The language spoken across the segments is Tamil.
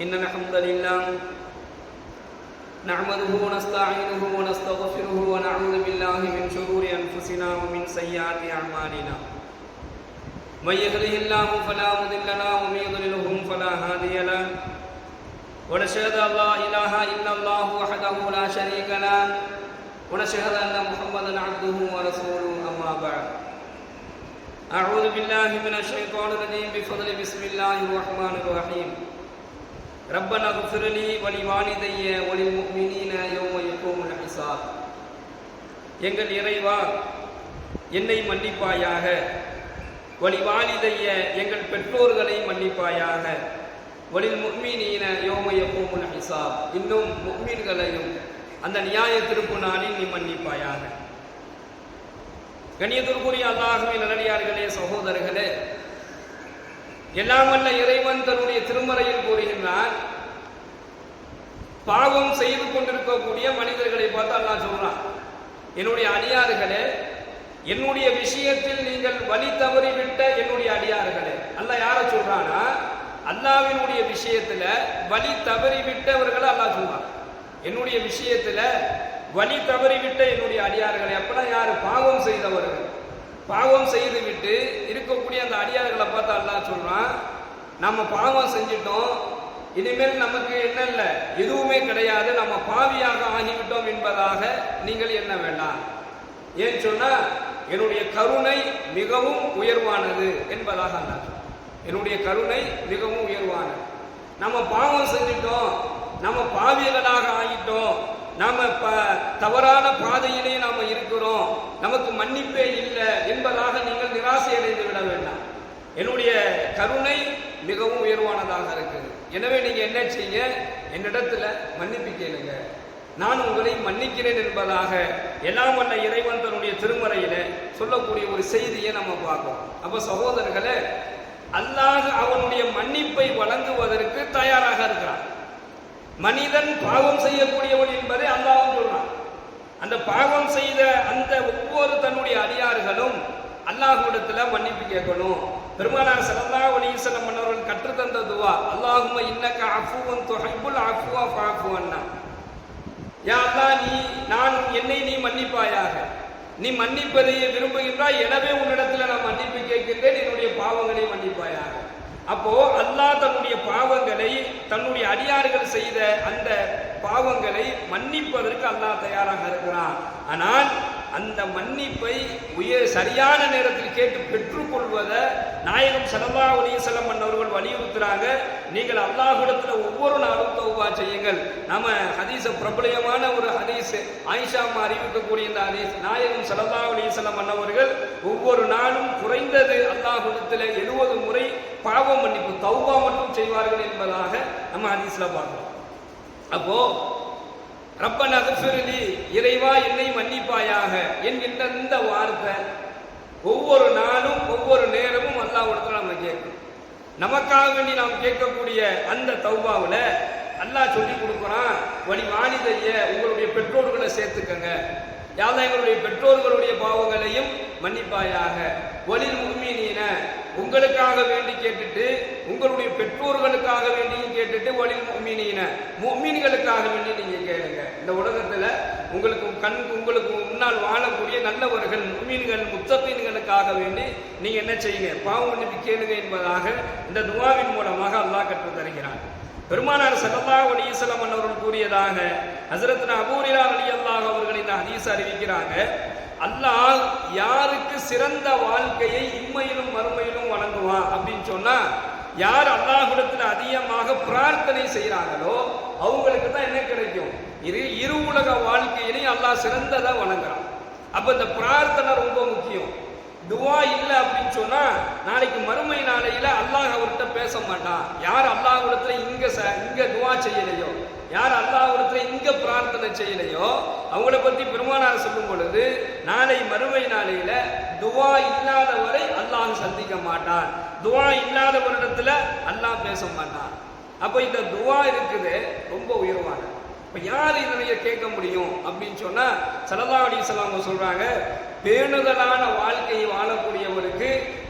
إن الحمد لله نحمده ونستعينه ونستغفره ونعوذ بالله من شرور أنفسنا ومن سيئات أعمالنا من يهده الله فلا مضل له ومن يضلله فلا هادي له ونشهد أن لا إله إلا الله وحده لا شريك له ونشهد أن محمدا عبده ورسوله أما بعد أعوذ بالله من الشيطان الرجيم بفضل بسم الله الرحمن الرحيم ربنا اغفر لي ولوالدي وللمؤمنين يوم يقوم الحساب. எங்கள் இறைவா, என்னை மன்னிப்பாயாக, வலிவாலிதைய எங்கள் பெற்றோர்களை மன்னிப்பாயாக, வலில் முஃமினீன யௌம யகூமுல் ஹிசாப், இன்னும் முஃமின்களையும் அந்த நியாய திருப்பு நாளில் நீ மன்னிப்பாயாக. கண்ணியத்திற்குரிய அல்லாஹ்வின் நல்லடியார்களே, சகோதரர்களே, எல்லாம் வல்ல இறைவன் தன்னுடைய திருமறையில் கூறுகின்றான், பாவம் செய்து கொண்டிருக்கக்கூடிய மனிதர்களை பார்த்து அல்லாஹ் சொல்றான், என்னுடைய அடியார்களே, என்னுடைய விஷயத்தில் நீங்கள் வழி தவறிவிட்ட என்னுடைய அடியார்களே. அல்லாஹ் யார சொல்றானா, அல்லாஹ்வினுடைய விஷயத்துல வழி தவறிவிட்டவர்களை அல்லாஹ் சொல்றான். என்னுடைய விஷயத்துல வழி தவறிவிட்ட என்னுடைய அடியார்களே. அப்பனா யாரு? பாவம் செய்தவர்கள். பாவம் செய்து விட்டு இருக்கக்கூடிய அந்த அடியார்களை பார்த்து அல்லாஹ் சொல்றான், நம்ம பாவம் செஞ்சிட்டோம், இனிமேல் நமக்கு என்ன இல்லை, எதுவுமே கிடையாது, நம்ம பாவியாக ஆகிவிட்டோம் என்பதாக நீங்கள் எண்ண வேண்டாம். ஏன் சொன்னா, என்னுடைய கருணை மிகவும் உயர்வானது என்பதாக அல்லாஹ். என்னுடைய கருணை மிகவும் உயர்வானது. நம்ம பாவம் செஞ்சிட்டோம், நம்ம பாவிகளாக ஆகிட்டோம், நாம தவறான பாதையிலே நாம இருக்கிறோம், நமக்கு மன்னிப்பே இல்லை என்பதாக நீங்கள் நிராசை அடைந்து விட வேண்டாம். என்னுடைய கருணை மிகவும் உயர்வானதாக இருக்குது. எனவே நீங்க என்ன செய்ய, என்னிடத்துல மன்னிப்பு கேளுங்க, நான் உங்களை மன்னிக்கிறேன் என்பதாக எல்லாம் வல்ல இறைவன் தன்னுடைய திருமறையில சொல்லக்கூடிய ஒரு செய்தியை நம்ம பார்ப்போம். அப்ப சகோதரர்களே, அல்லாஹ் அவனுடைய மன்னிப்பை வழங்குவதற்கு தயாராக இருக்கிறான். மனிதன் பாவம் செய்யக்கூடியவன் என்பதை அல்லாஹ் சொல்றான். அந்த பாவம் செய்த அந்த ஒவ்வொரு தன்னுடைய அடியார்களும் அல்லாஹ்விடத்துல மன்னிப்பு கேட்கணும். பெருமானார் ஸல்லல்லாஹு அலைஹி வஸல்லம் அவர்கள் கற்றுத்தந்த துஆ, அல்லாஹும்ம இன்னக அஃபுவன் துஹிப்புல் அஃப்வ ஃபஅஃபு அன்னா. யா அல்லாஹ், என்னை நீ மன்னிப்பாயாக, நீ மன்னிப்பதை விரும்புகின்றாய், எனவே உன்னிடத்துல நான் மன்னிப்பு கேட்கின்றேன், என்னுடைய பாவங்களை மன்னிப்பாயாக. அப்போ அல்லாஹ் தன்னுடைய பாவங்களை, தன்னுடைய அடியார்கள் செய்த அந்த பாவங்களை மன்னிப்பதற்கு அல்லாஹ் தயாராக இருக்கிறான். ஆனால் அந்த மன்னிப்பை சரியான நேரத்தில் கேட்டு பெற்றுக்கொள்வதை நாயகம் ஸல்லல்லாஹு அலைஹி வஸல்லம் அவர்கள் வலியுறுத்துறாங்க. நீங்கள் அல்லாஹ்விடத்துல ஒவ்வொரு நாளும் தௌபா செய்யுங்கள். நம்ம ஹதீஸ பிரபலமான ஒரு ஹதீஸ், ஆயிஷா அம்மா அறிவிக்கக்கூடிய இந்த ஹதீஸ், நாயகம் ஸல்லல்லாஹு அலைஹி வஸல்லம் அவர்கள் ஒவ்வொரு நாளும் குறைந்தது அல்லாஹ்விடத்துல 70 முறை பாவ மன்னிப்பு தௌபா மட்டும் செய்வார்கள் என்பதாக நம்ம ஹதீஸ்ல பார்க்கிறோம். அப்போ ரப்பனா அக்ஃபிர்லி, இறைவா என்னை மன்னிப்பாயாக என்கின்ற இந்த வார்த்தை ஒவ்வொரு நாளும் ஒவ்வொரு நேரமும் அல்லாஹ்விடத்துல நம்ம கேட்கணும். நமக்காக வேண்டி நாம் கேட்கக்கூடிய அந்த தௌபாவுல அல்லாஹ் சொல்லி கொடுக்குறான், வழி வாலிதைய உங்களுடைய பெற்றோர்களை சேர்த்துக்கங்க, யாதா எங்களுடைய பெற்றோர்களுடைய பாவங்களையும் மன்னிப்பாயாக, வலில் முஃமினீன உங்களுக்காக வேண்டி கேட்டுட்டு, உங்களுடைய பெற்றோர்களுக்காக வேண்டியும் கேட்டுட்டு, வலில் முஃமினீன முஃமின்களுக்காக வேண்டி நீங்க கேளுங்க. இந்த உலகத்துல உங்களுக்கு முன்னால் வாழக்கூடிய நல்லவர்கள் முஃமின்கள் முத்தகீன்களுக்காக வேண்டி நீங்க என்ன செய்யுங்க, பாவ மன்னிப்பு கேளுங்க என்பதாக இந்த துஆவின் மூலமாக அல்லாஹ் கற்றுத் தருகிறான். பெருமானார் ஸல்லல்லாஹு அலைஹி வஸல்லம் அவர்கள் கூறியதாக ஹஜ்ரத் அபூ ஹுரைரா ரலியல்லாஹு அவர்கள் இந்த ஹதீஸ் அறிவிக்கிறாங்க, அல்லாஹ் யாருக்கு சிறந்த வாழ்க்கையை இம்மையிலும் மறுமையிலும் வழங்குவான் அப்படின்னு சொன்னா, யார் அல்லாஹ்விடத்துல அதிகமாக பிரார்த்தனை செய்யறாங்களோ அவங்களுக்கு தான் என்ன கிடைக்கும், இரு உலக வாழ்க்கையிலையும் அல்லாஹ் சிறந்ததா வழங்குறான். அப்ப இந்த பிரார்த்தனை ரொம்ப முக்கியம். துவா இல்லை அப்படின்னு சொன்னா நாளைக்கு மறுமை நாளையில அல்லாஹ் அவர்கிட்ட பேச மாட்டான். யார் அல்லாஹ்விடத்துல இங்க துவா செய்யலையோ, யார் அல்லாஹ்விடத்துல இங்க பிரார்த்தனை செய்யலையோ அவங்கள பத்தி பெருமானார் சொல்லும் பொழுது, நாளை மறுமை நாளையில துவா இல்லாதவரை அல்லாஹ் சந்திக்க மாட்டான், துவா இல்லாதவரிடத்துல அல்லாஹ் பேச மாட்டான். அப்ப இந்த துவா இருக்குது ரொம்ப உயர்வானது. இப்ப யார் இதனைய கேட்க முடியும் அப்படின்னு சொன்னா, ஸல்லல்லாஹு அலைஹி வஸல்லம் சொல்றாங்க, பேணுதலான வாழ்க்கையை வாழக்கூடியவருக்கு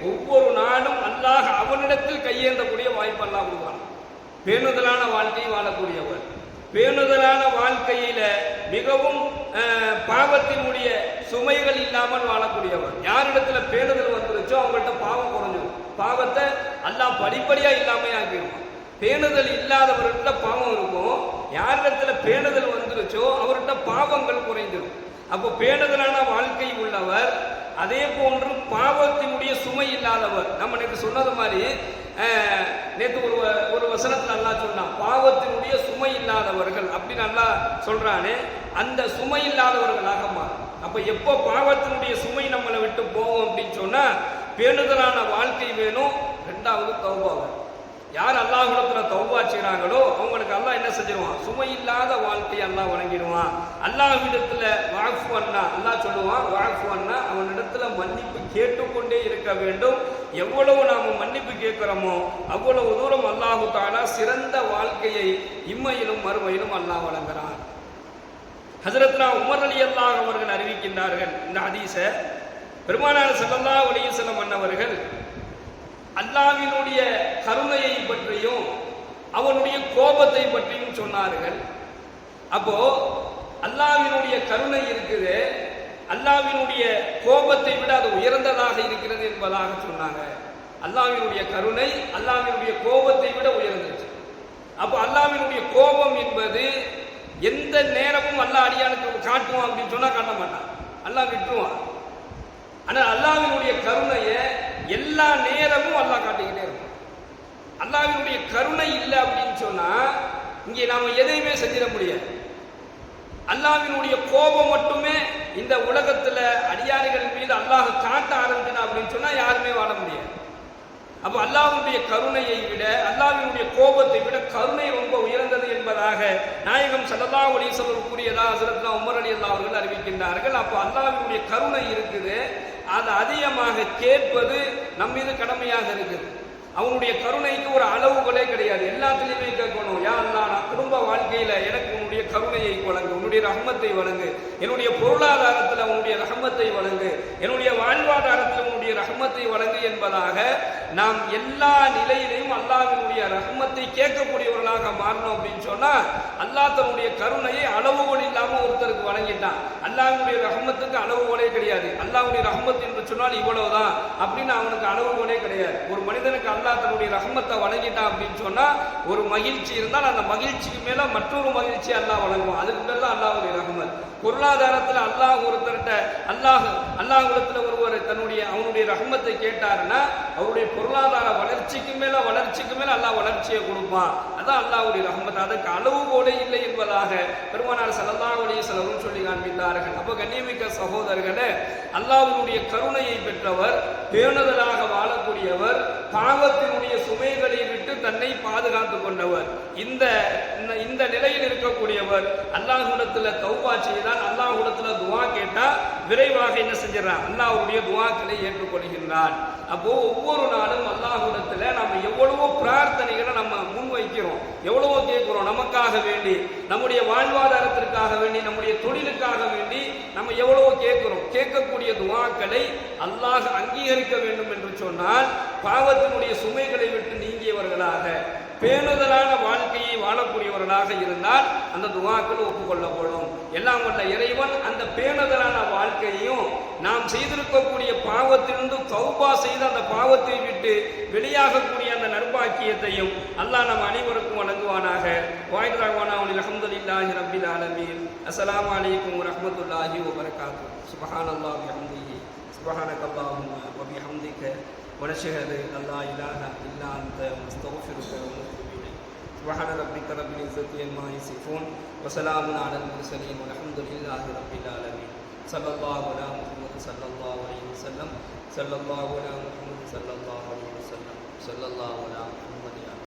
ஒவ்வொரு நாளும் அல்லாஹ் அவனிடத்தில் கையேந்தக்கூடிய வாய்ப்பு அல்லாஹ் கொடுப்பான். பேணுதலான வாழ்க்கையை வாழக்கூடியவர். பேணுதலான வாழ்க்கையில மிகவும் பாவத்தினுடைய சுமைகள் இல்லாமல் வாழக்கூடியவர். யாரிடத்துல பேணுதல் வந்துருச்சோ அவங்கள்ட்ட பாவம் குறைஞ்சிடும். பாவத்தை அல்லாஹ் படிப்படியா இல்லாம ஆக்கிடுவான். பேணுதல் இல்லாதவர்கிட்ட பாவம் இருக்கும். யாரிடத்துல பேணுதல் வந்துருச்சோ அவர்கிட்ட பாவங்கள் குறைந்துடும். அப்போ பேணுதலான வாழ்க்கை உள்ளவர், அதே போன்று பாவத்தினுடைய சுமை இல்லாதவர். நம்ம நேற்று சொன்னது மாதிரி நேற்று ஒரு வசனத்தில் அல்லாஹ் சொன்னான், பாவத்தினுடைய சுமை இல்லாதவர்கள் அப்படின்னு அல்லாஹ் சொல்றானே, அந்த சுமை இல்லாதவர்களாக மாறும். அப்ப எப்போ பாவத்தினுடைய சுமை நம்மளை விட்டு போவோம் அப்படின்னு சொன்னா பேணுதலான வாழ்க்கை வேணும். ரெண்டாவது தௌபா. யார் அல்லாஹ்விடத்துல தௌபா செய்றாங்களோ அவங்களுக்கு அல்லாஹ் என்ன செஞ்சிருவான்? சுமை இல்லாத வாழ்க்கையை அல்லாஹ் வழங்கிடுவான். அல்லாஹ்விடத்துல வாஃபு அண்ணா அல்லாஹ் சொல்லுவான், வாஃபு அண்ணா அவனிடத்துல மன்னிப்பு கேட்டுக்கொண்டே இருக்க வேண்டும். எவ்வளவு நாம மன்னிப்பு கேட்கிறோமோ அவ்வளவு தூரம் அல்லாஹு தஆலா சிறந்த வாழ்க்கையை இம்மையிலும் மறுமையிலும் அல்லாஹ் வழங்குகிறான். ஹஜ்ரத்னா உமர் ரலியல்லாஹு அவர்கள் அறிவிக்கின்றார்கள் இந்த ஹதீஸை. பெருமானார் ஸல்லல்லாஹு அலைஹி வஸல்லம் அன்னவர்கள் அல்லாஹ்வினுடைய கருணையை பற்றியும் அவனுடைய கோபத்தை பற்றியும் சொன்னார்கள். அப்போ அல்லாஹ்வினுடைய கருணை இருக்குது, அல்லாஹ்வினுடைய கோபத்தை விட அது உயர்ந்ததாக இருக்கிறது என்பதாக சொன்னாங்க. அல்லாஹ்வினுடைய கருணை அல்லாஹ்வினுடைய கோபத்தை விட உயர்ந்துச்சு. அப்போ அல்லாஹ்வினுடைய கோபம் என்பது எந்த நேரமும் அல்லாஹ் அடியானுக்கு காட்டுவான் அப்படின்னு சொன்னா காட்ட மாட்டான், அல்லாஹ் விட்டுருவான். ஆனால் அல்லாஹ்வினுடைய கருணையை எல்லா நேரமும் அல்லாஹ் காட்டிக்கிட்டே இருக்கும். அல்லாஹ்வினுடைய கருணை இல்லை அப்படின்னு சொன்னா இங்கே நாம எதையுமே செஞ்சிட முடியாது. அல்லாஹ்வினுடைய கோபம் மட்டுமே இந்த உலகத்துல அடியார்கள் மீது அல்லாஹ் காட்ட ஆரம்பிச்சான் அப்படின்னு சொன்னா யாருமே வாழ முடியாது. அப்ப அல்லாஹ்வுடைய கருணையை விட அல்லாஹ்வினுடைய கோபத்தை விட கருணை ரொம்ப உயர்ந்தது என்பதாக நாயகம் ஸல்லல்லாஹு அலைஹி வஸல்லம் கூறியதாக ஹஜ்ரத்னா உமர் ரலியல்லாஹு அவர்கள் அறிவிக்கின்றார்கள். அப்ப அல்லாஹ்வினுடைய கருணை இருக்குது, அதை அதிகமாக கேட்பது நம் மீது கடமையாக இருக்குது. அவனுடைய கருணைக்கு ஒரு அளவுகளே கிடையாது, எல்லாத்திலையுமே கேட்கணும். யா அல்லாஹ், நான் குடும்ப வாழ்க்கையில எனக்கு உன்னுடைய கருணையை வழங்கு, உன்னுடைய ரஹ்மத்தை வழங்கு, என்னுடைய பொருளாதாரத்தில் உன்னுடைய ரஹ்மத்தை வழங்கு, என்னுடைய வாழ்வாதாரத்தில் உன்னுடைய ரஹ்மத்தை வழங்கு என்பதாக நாம் எல்லா நிலையிலையும் அல்லாஹ்வினுடைய ரஹ்மத்தை கேட்கக்கூடியவர்களாக மாறணும் அப்படின்னு சொன்னா அல்லாஹ் தன்னுடைய கருணையை அளவுகள் இல்லாம ஒருத்தருக்கு வழங்கிட்டான். அல்லாஹ்வுடைய ரஹ்மத்துக்கு அளவுகளே கிடையாது. அல்லாஹ்வுடைய ரஹ்மத் என்று சொன்னால் இவ்வளவுதான் அப்படின்னு அவனுக்கு அளவுகளே கிடையாது. ஒரு மனிதனுக்கு அல்லாஹ் தன்னுடைய ரஹ்மத்தை வழங்கிட்டான் அப்படின்னு சொன்னா ஒரு மகிழ்ச்சி இருந்தால் அந்த மகிழ்ச்சிக்கு மேல மற்றொரு மகிழ்ச்சி அல்லாஹ் வழங்குவான். அதுக்கு மேல அல்லாஹ்வுடைய ரஹ்மத். பொருளாதாரத்தில் அல்லாஹ் ஒருத்தர்கிட்ட அல்லாஹ்விடத்துல ஒருவர் தன்னுடைய அவனுடைய ரஹ்மத்தை கேட்டாருன்னா அவருடைய பொருளாதார வளர்ச்சிக்கு மேல அல்லாஹ் வளர்ச்சியை கொடுப்பான். அதான் அல்லாஹ்வுடைய ரஹ்மத். அதுக்கு அளவுகோலே இல்லை என்பதாக பெருமானார் ஸல்லல்லாஹு அலைஹி வஸல்லம் சொல்லி காண்பித்தார்கள். அப்போ கண்ணியமிக்க சகோதரர்களே, அல்லாஹ்வுடைய கருணையை பெற்றவர், பேணுதலாக வாழக்கூடியவர், பாவத்தினுடைய சுமைகளை விட்டு தன்னை பாதுகாத்துக் கொண்டவர், இந்த நிலையில் இருக்கக்கூடியவர் அல்லாஹ்விடத்துல தௌபா செய்தால், அல்லாஹ்விடத்துல துஆ கேட்டா விரைவாக என்ன செஞ்சிடறான்? அல்லாஹ்வுடைய துஆக்களை ஏற்றுக்கொள்கின்றான். அப்போ ஒவ்வொரு நாளும் அல்லாஹ்விடத்துல நம்ம எவ்வளவோ பிரார்த்தனைகளை நம்ம முன்வைக்கிறோம், எவ்வளவோ கேட்கிறோம். நமக்காக வேண்டி, நம்முடைய வாழ்வாதாரத்திற்காக வேண்டி, நம்முடைய தொழிலுக்காக வேண்டி நம்ம எவ்வளவோ கேட்கிறோம். கேட்கக்கூடிய துஆக்களை அல்லாஹ் அங்கீகரிக்க வேண்டும் என்று சொன்னால் பாவத்தினுடைய சுமைகளை விட்டு நீங்கியவர்களாக, பேணுதலான வாழ்க்கையை வாழக்கூடியவர்களாக இருந்தால் அந்த துஆக்கள் ஒப்புக்கொள்ளப்படும். எல்லாம் வல்ல இறைவன் அந்த பேணுதலான வாழ்க்கையையும் நாம் செய்திருக்கக்கூடிய பாவத்திலிருந்து தௌபா செய்து அந்த பாவத்தை விட்டு வெளியாகக்கூடிய அந்த நற்பாக்கியத்தையும் அல்லாஹ் நம் அனைவருக்கும் வழங்குவானாக. வாய்தாவானா அல்ஹம்துலில்லாஹி ரப்பில் ஆலமீன். அஸ்ஸலாமு அலைக்கும் வரஹ்மத்துல்லாஹி வபரகாத்துஹு. சுப்ஹானல்லாஹி வபிஹம்திஹி, சுப்ஹானக்கல்லாஹும்ம வபிஹம்திக, ونشهد أن لا إله إلا أنت نستغفرك ونتوب إليك. سبحان ربك رب العزة عما يصفون وسلام على المرسلين والحمد لله رب العالمين. صلى الله على محمد صلى الله عليه وسلم. صلى الله على محمد صلى الله عليه وسلم. صلى الله على محمد.